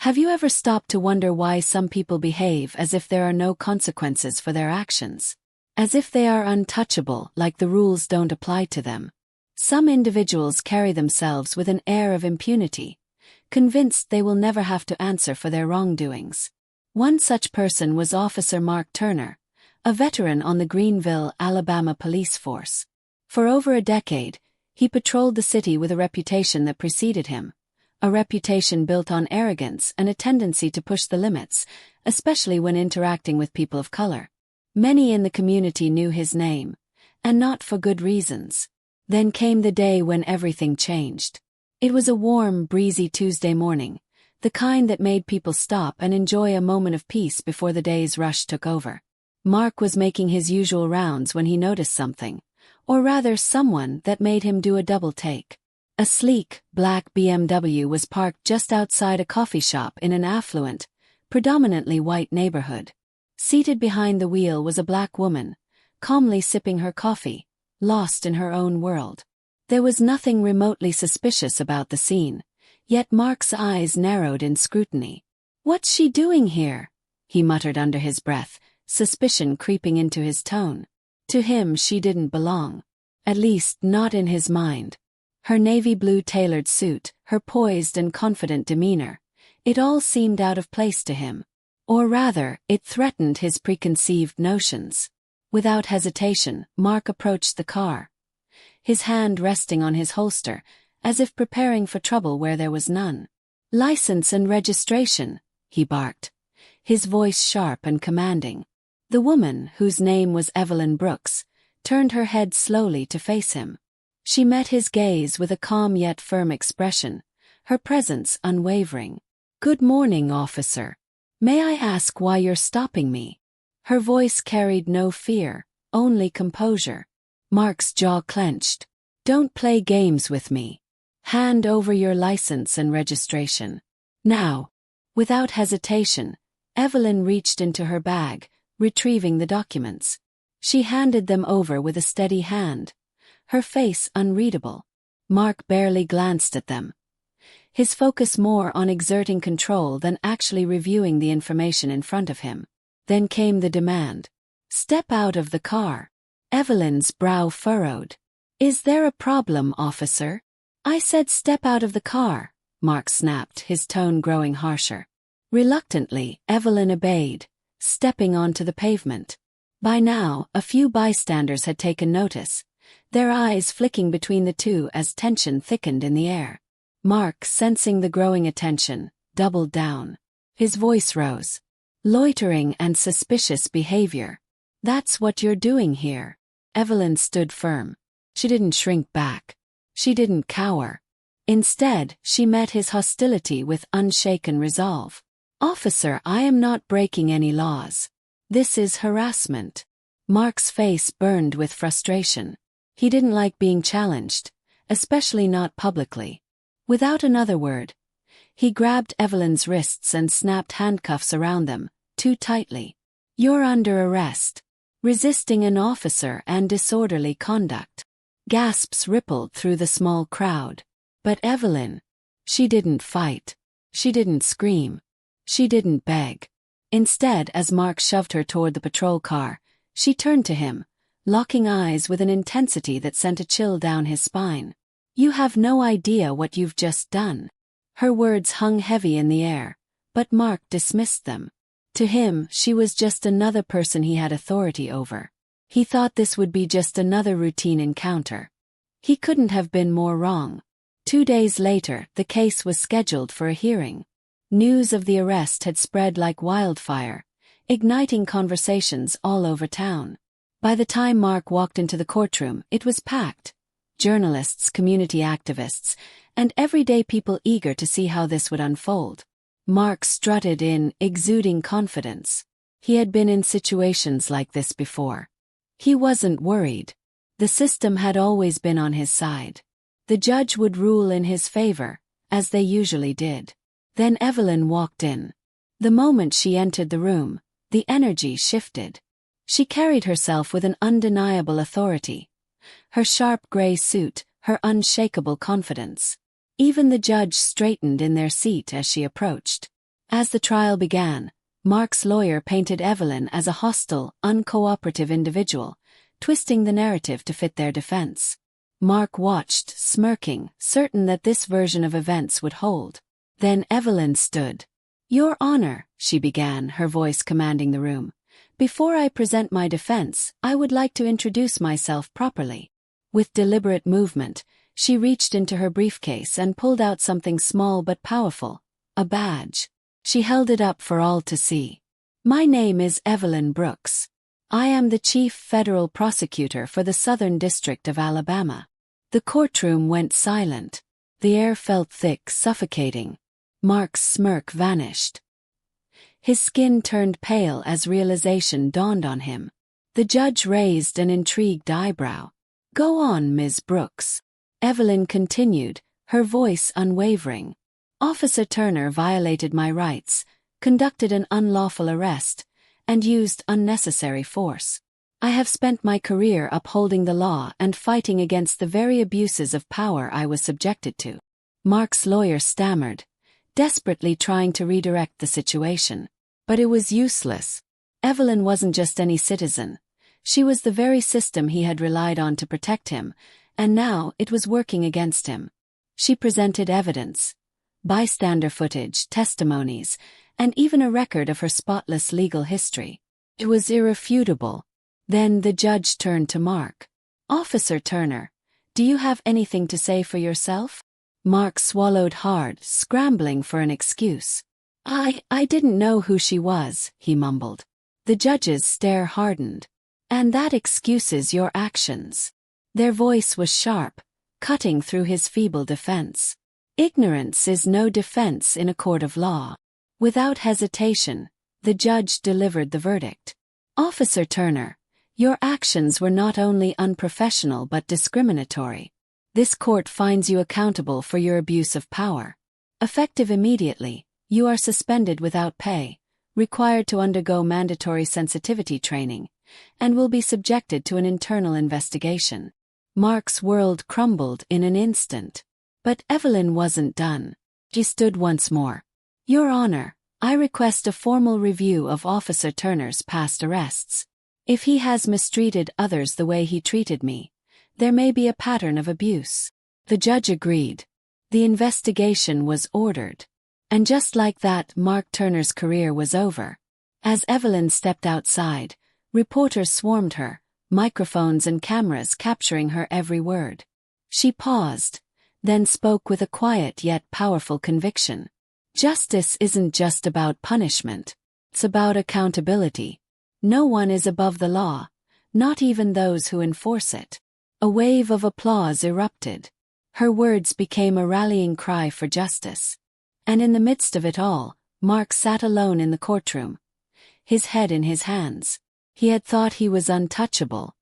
Have you ever stopped to wonder why some people behave as if there are no consequences for their actions? As if they are untouchable, like the rules don't apply to them. Some individuals carry themselves with an air of impunity, convinced they will never have to answer for their wrongdoings. One such person was Officer Mark Turner, a veteran on the Greenville, Alabama police force. For over a decade, he patrolled the city with a reputation that preceded him. A reputation built on arrogance and a tendency to push the limits, especially when interacting with people of color. Many in the community knew his name, and not for good reasons. Then came the day when everything changed. It was a warm, breezy Tuesday morning, the kind that made people stop and enjoy a moment of peace before the day's rush took over. Mark was making his usual rounds when he noticed something, or rather someone that made him do a double take. A sleek, black BMW was parked just outside a coffee shop in an affluent, predominantly white neighborhood. Seated behind the wheel was a black woman, calmly sipping her coffee, lost in her own world. There was nothing remotely suspicious about the scene, yet Mark's eyes narrowed in scrutiny. "What's she doing here?" he muttered under his breath, suspicion creeping into his tone. To him she didn't belong. At least not in his mind. Her navy blue tailored suit, her poised and confident demeanor, it all seemed out of place to him. Or rather, it threatened his preconceived notions. Without hesitation, Mark approached the car, his hand resting on his holster, as if preparing for trouble where there was none. "License and registration," he barked, his voice sharp and commanding. The woman, whose name was Evelyn Brooks, turned her head slowly to face him. She met his gaze with a calm yet firm expression, her presence unwavering. "Good morning, officer. May I ask why you're stopping me?" Her voice carried no fear, only composure. Mark's jaw clenched. "Don't play games with me. Hand over your license and registration. Now." Without hesitation, Evelyn reached into her bag, retrieving the documents. She handed them over with a steady hand, her face unreadable. Mark barely glanced at them, his focus more on exerting control than actually reviewing the information in front of him. Then came the demand. "Step out of the car." Evelyn's brow furrowed. "Is there a problem, officer?" "I said step out of the car," Mark snapped, his tone growing harsher. Reluctantly, Evelyn obeyed, stepping onto the pavement. By now, a few bystanders had taken notice, their eyes flicking between the two as tension thickened in the air. Mark, sensing the growing attention, doubled down. His voice rose. "Loitering and suspicious behavior. That's what you're doing here." Evelyn stood firm. She didn't shrink back. She didn't cower. Instead, she met his hostility with unshaken resolve. "Officer, I am not breaking any laws. This is harassment." Mark's face burned with frustration. He didn't like being challenged, especially not publicly. Without another word, he grabbed Evelyn's wrists and snapped handcuffs around them, too tightly. "You're under arrest. Resisting an officer and disorderly conduct." Gasps rippled through the small crowd. But Evelyn, she didn't fight. She didn't scream. She didn't beg. Instead, as Mark shoved her toward the patrol car, she turned to him, locking eyes with an intensity that sent a chill down his spine. "You have no idea what you've just done." Her words hung heavy in the air, but Mark dismissed them. To him, she was just another person he had authority over. He thought this would be just another routine encounter. He couldn't have been more wrong. 2 days later, the case was scheduled for a hearing. News of the arrest had spread like wildfire, igniting conversations all over town. By the time Mark walked into the courtroom, it was packed. Journalists, community activists, and everyday people eager to see how this would unfold. Mark strutted in, exuding confidence. He had been in situations like this before. He wasn't worried. The system had always been on his side. The judge would rule in his favor, as they usually did. Then Evelyn walked in. The moment she entered the room, the energy shifted. She carried herself with an undeniable authority. Her sharp gray suit, her unshakable confidence. Even the judge straightened in their seat as she approached. As the trial began, Mark's lawyer painted Evelyn as a hostile, uncooperative individual, twisting the narrative to fit their defense. Mark watched, smirking, certain that this version of events would hold. Then Evelyn stood. "Your Honor," she began, her voice commanding the room. "Before I present my defense, I would like to introduce myself properly." With deliberate movement, she reached into her briefcase and pulled out something small but powerful, a badge. She held it up for all to see. "My name is Evelyn Brooks. I am the Chief Federal Prosecutor for the Southern District of Alabama." The courtroom went silent. The air felt thick, suffocating. Mark's smirk vanished. His skin turned pale as realization dawned on him. The judge raised an intrigued eyebrow. "Go on, Ms. Brooks." Evelyn continued, her voice unwavering. "Officer Turner violated my rights, conducted an unlawful arrest, and used unnecessary force. I have spent my career upholding the law and fighting against the very abuses of power I was subjected to." Mark's lawyer stammered, desperately trying to redirect the situation. But it was useless. Evelyn wasn't just any citizen. She was the very system he had relied on to protect him, and now it was working against him. She presented evidence. Bystander footage, testimonies, and even a record of her spotless legal history. It was irrefutable. Then the judge turned to Mark. "Officer Turner, do you have anything to say for yourself?" Mark swallowed hard, scrambling for an excuse. I didn't know who she was," he mumbled. The judge's stare hardened. "And that excuses your actions." Their voice was sharp, cutting through his feeble defense. "Ignorance is no defense in a court of law." Without hesitation, the judge delivered the verdict. "Officer Turner, your actions were not only unprofessional but discriminatory. This court finds you accountable for your abuse of power. Effective immediately, you are suspended without pay, required to undergo mandatory sensitivity training, and will be subjected to an internal investigation." Mark's world crumbled in an instant. But Evelyn wasn't done. She stood once more. "Your Honor, I request a formal review of Officer Turner's past arrests. If he has mistreated others the way he treated me, there may be a pattern of abuse." The judge agreed. The investigation was ordered. And just like that, Mark Turner's career was over. As Evelyn stepped outside, reporters swarmed her, microphones and cameras capturing her every word. She paused, then spoke with a quiet yet powerful conviction. "Justice isn't just about punishment. It's about accountability. No one is above the law, not even those who enforce it." A wave of applause erupted. Her words became a rallying cry for justice. And in the midst of it all, Mark sat alone in the courtroom, his head in his hands. He had thought he was untouchable,